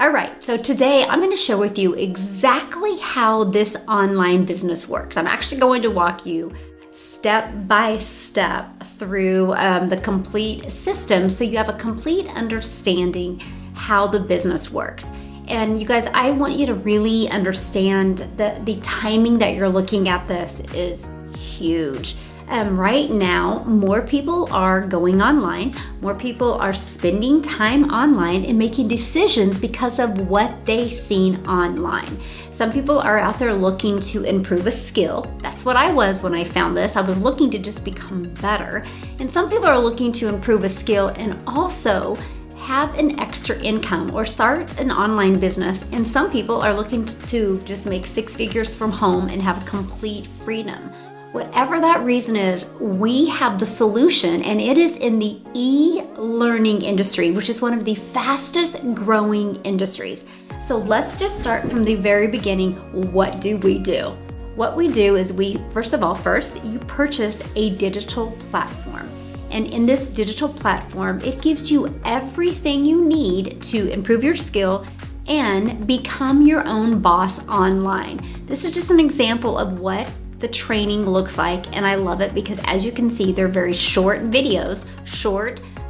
All right, so today I'm going to share with you exactly how this online business works. I'm actually going to walk you step by step through the complete system so you have a complete understanding how the business works. And you guys, I want you to really understand that the timing that you're looking at this is huge. Right now, more people are going online, more people are spending time online and making decisions because of what they've seen online. Some people are out there looking to improve a skill. That's what I was when I found this. I was looking to just become better. And some people are looking to improve a skill and also have an extra income or start an online business. And some people are looking to just make six figures from home and have complete freedom. Whatever that reason is, we have the solution, and it is in the e-learning industry, which is one of the fastest growing industries. So let's just start from the very beginning. What do we do? What we do is first you purchase a digital platform. And in this digital platform, it gives you everything you need to improve your skill and become your own boss online. This is just an example of what the training looks like, and I love it because as you can see, they're very short videos,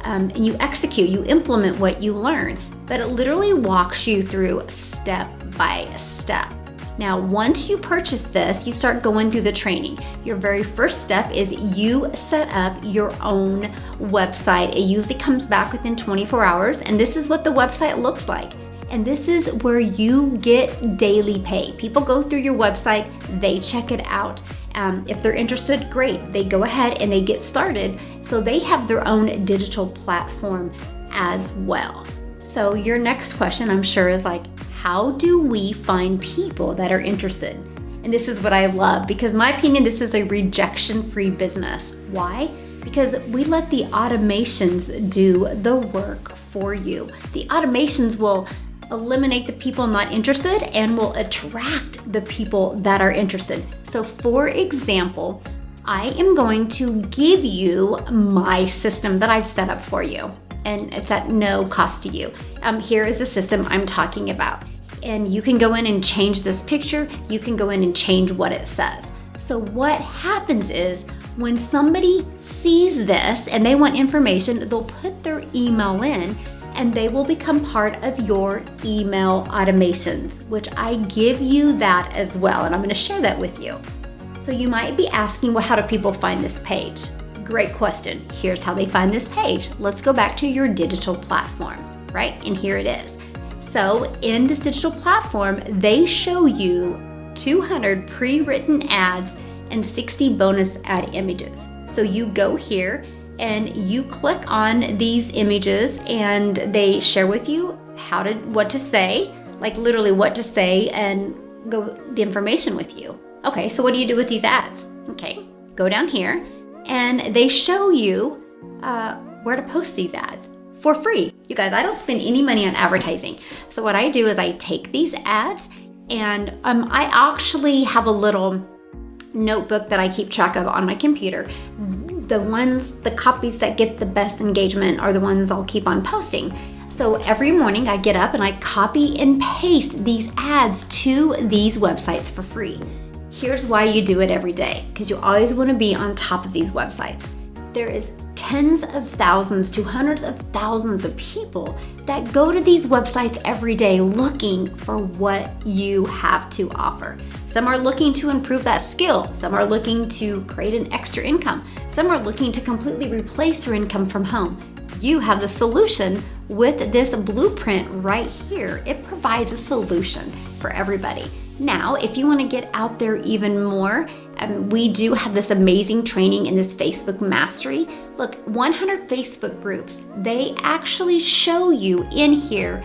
and you implement what you learn, but it literally walks you through step by step. Now, once you purchase this, you start going through the training. Your very first step is you set up your own website. It usually comes back within 24 hours, and this is what the website looks like. And this is where you get daily pay. People go through your website, they check it out. If they're interested, great. They go ahead and they get started. So they have their own digital platform as well. So your next question, I'm sure, is like, how do we find people that are interested? And this is what I love, because in my opinion, this is a rejection-free business. Why? Because we let the automations do the work for you. The automations will eliminate the people not interested and will attract the people that are interested. So for example, I am going to give you my system that I've set up for you, and it's at no cost to you. Here is the system I'm talking about. And you can go in and change this picture. You can go in and change what it says. So what happens is when somebody sees this and they want information, they'll put their email in and they will become part of your email automations, which I give you that as well. And I'm gonna share that with you. So you might be asking, well, how do people find this page? Great question. Here's how they find this page. Let's go back to your digital platform, right? And here it is. So in this digital platform, they show you 200 pre-written ads and 60 bonus ad images. So you go here and you click on these images and they share with you what to say, like literally what to say, and go the information with you. Okay, so what do you do with these ads? Okay, go down here and they show you where to post these ads for free. You guys, I don't spend any money on advertising. So what I do is I take these ads and I actually have a little notebook that I keep track of on my computer. The copies that get the best engagement are the ones I'll keep on posting. So every morning I get up and I copy and paste these ads to these websites for free. Here's why you do it every day, because you always want to be on top of these websites. There is tens of thousands to hundreds of thousands of people that go to these websites every day looking for what you have to offer. Some are looking to improve that skill. Some are looking to create an extra income. Some are looking to completely replace their income from home. You have the solution with this blueprint right here. It provides a solution for everybody. Now, if you want to get out there even more, we do have this amazing training in this Facebook Mastery. Look, 100 Facebook groups. They actually show you in here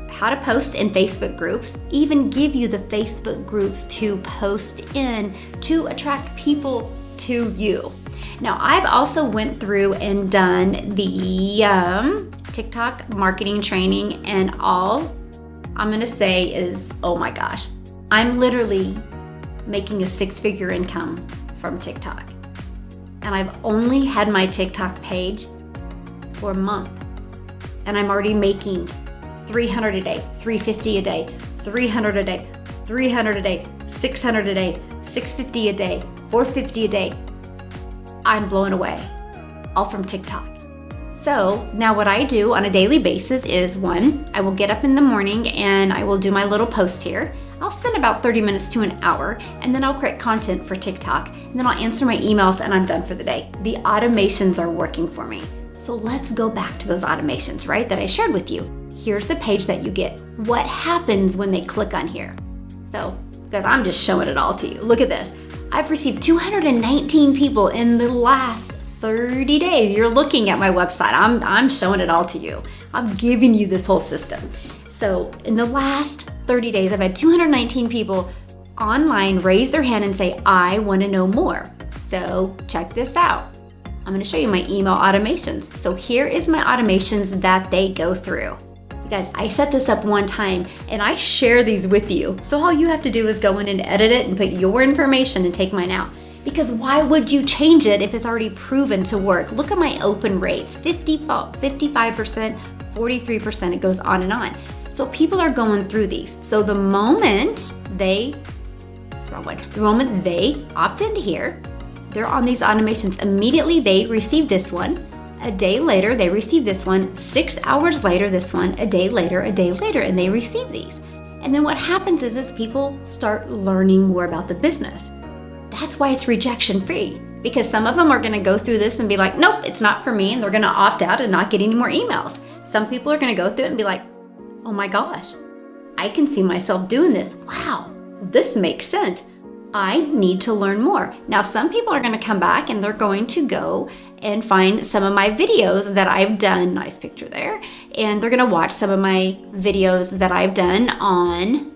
how to post in Facebook groups, even give you the Facebook groups to post in to attract people to you. Now, I've also went through and done the TikTok marketing training, and all I'm gonna say is, oh my gosh, I'm literally making a six-figure income from TikTok. And I've only had my TikTok page for a month, and I'm already making 300 a day, 350 a day, 300 a day, 300 a day, 600 a day, 650 a day, 450 a day. I'm blown away, all from TikTok. So now what I do on a daily basis is, one, I will get up in the morning and I will do my little post here. I'll spend about 30 minutes to an hour, and then I'll create content for TikTok, and then I'll answer my emails, and I'm done for the day. The automations are working for me. So let's go back to those automations, right, that I shared with you. Here's the page that you get. What happens when they click on here? So, because I'm just showing it all to you. Look at this. I've received 219 people in the last 30 days. You're looking at my website. I'm showing it all to you. I'm giving you this whole system. So in the last 30 days, I've had 219 people online raise their hand and say, I want to know more. So check this out. I'm going to show you my email automations. So here is my automations that they go through. You guys, I set this up one time and I share these with you. So all you have to do is go in and edit it and put your information and take mine out. Because why would you change it if it's already proven to work? Look at my open rates, 55%, 43%, it goes on and on. So people are going through these. So the moment they opt into here, they're on these automations. Immediately they receive this one. A day later, they receive this one. 6 hours later, this one. A day later, and they receive these. And then what happens is people start learning more about the business. That's why it's rejection free, because some of them are going to go through this and be like, nope, it's not for me. And they're going to opt out and not get any more emails. Some people are going to go through it and be like, oh my gosh, I can see myself doing this. Wow, this makes sense. I need to learn more. Now, some people are going to come back and they're going to go and find some of my videos that I've done. Nice picture there. And they're going to watch some of my videos that I've done on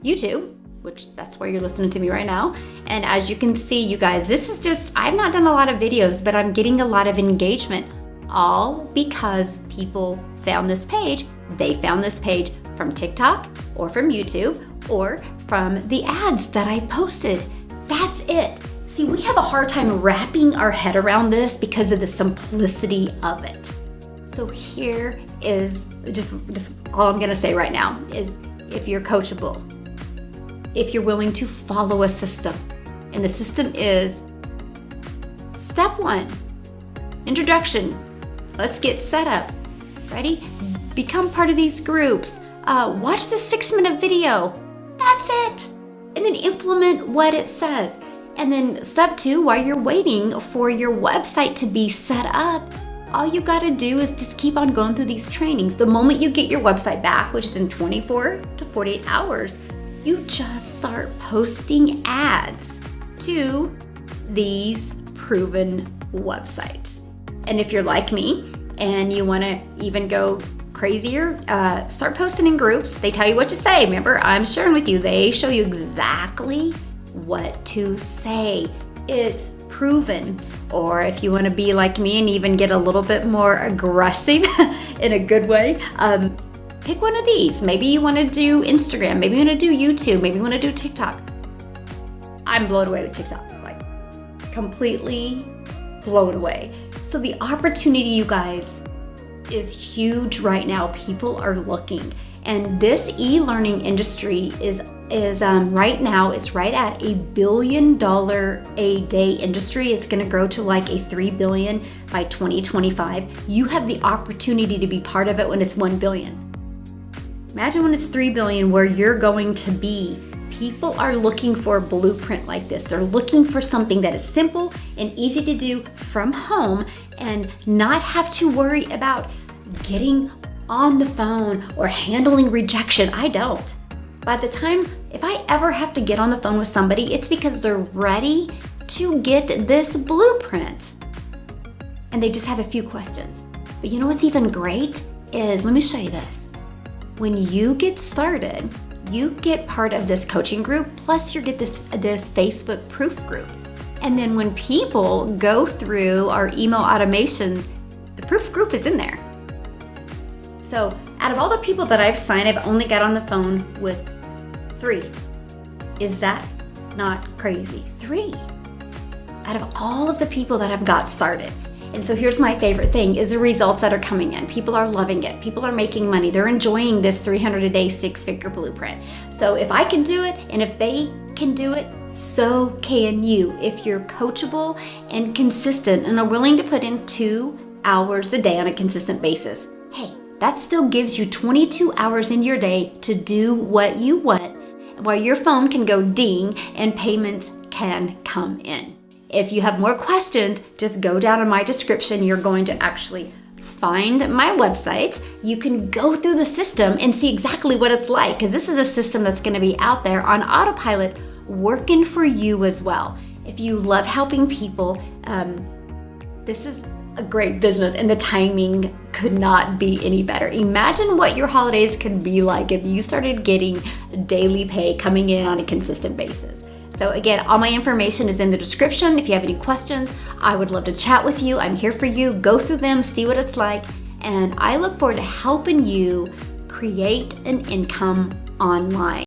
YouTube, which that's where you're listening to me right now. And as you can see, you guys, this is just, I've not done a lot of videos, but I'm getting a lot of engagement, all because people found this page. They found this page from TikTok or from YouTube or from the ads that I posted. That's it. See, we have a hard time wrapping our head around this because of the simplicity of it. So here is just all I'm gonna say right now is, if you're coachable, if you're willing to follow a system, and the system is step 1, introduction. Let's get set up. Ready? Become part of these groups. Watch the 6-minute video. That's it. And then implement what it says. And then step 2, while you're waiting for your website to be set up, all you gotta do is just keep on going through these trainings. The moment you get your website back, which is in 24 to 48 hours, you just start posting ads to these proven websites. And if you're like me and you want to even go crazier, start posting in groups. They tell you what to say. Remember, I'm sharing with you. They show you exactly what to say. It's proven. Or if you want to be like me and even get a little bit more aggressive in a good way, pick one of these. Maybe you want to do Instagram. Maybe you want to do YouTube. Maybe you want to do TikTok. I'm blown away with TikTok. Like, completely blown away. So the opportunity, you guys, is huge right now. People are looking. And this e-learning industry is right now, it's right at $1 billion a day industry. It's going to grow to like a $3 billion by 2025. You have the opportunity to be part of it when it's $1 billion. Imagine when it's $3 billion, where you're going to be. People are looking for a blueprint like this. They're looking for something that is simple and easy to do from home and not have to worry about getting on the phone or handling rejection. I don't. By the time, if I ever have to get on the phone with somebody, it's because they're ready to get this blueprint. And they just have a few questions. But you know what's even great is, let me show you this. When you get started, you get part of this coaching group, plus you get this Facebook proof group. And then when people go through our email automations, the proof group is in there. So out of all the people that I've signed, I've only got on the phone with 3. Is that not crazy? 3 out of all of the people that have got started. And so here's my favorite thing is the results that are coming in. People are loving it. People are making money. They're enjoying this 300 a day, 6-figure blueprint. So if I can do it, and if they can do it, so can you. If you're coachable and consistent and are willing to put in 2 hours a day on a consistent basis, hey, that still gives you 22 hours in your day to do what you want, while your phone can go ding and payments can come in. If you have more questions, just go down in my description. You're going to actually find my website. You can go through the system and see exactly what it's like, because this is a system that's going to be out there on autopilot working for you as well. If you love helping people, this is a great business, and the timing could not be any better. Imagine what your holidays could be like if you started getting daily pay coming in on a consistent basis. So again, all my information is in the description. If you have any questions, I would love to chat with you. I'm here for you. Go through them, see what it's like, and I look forward to helping you create an income online.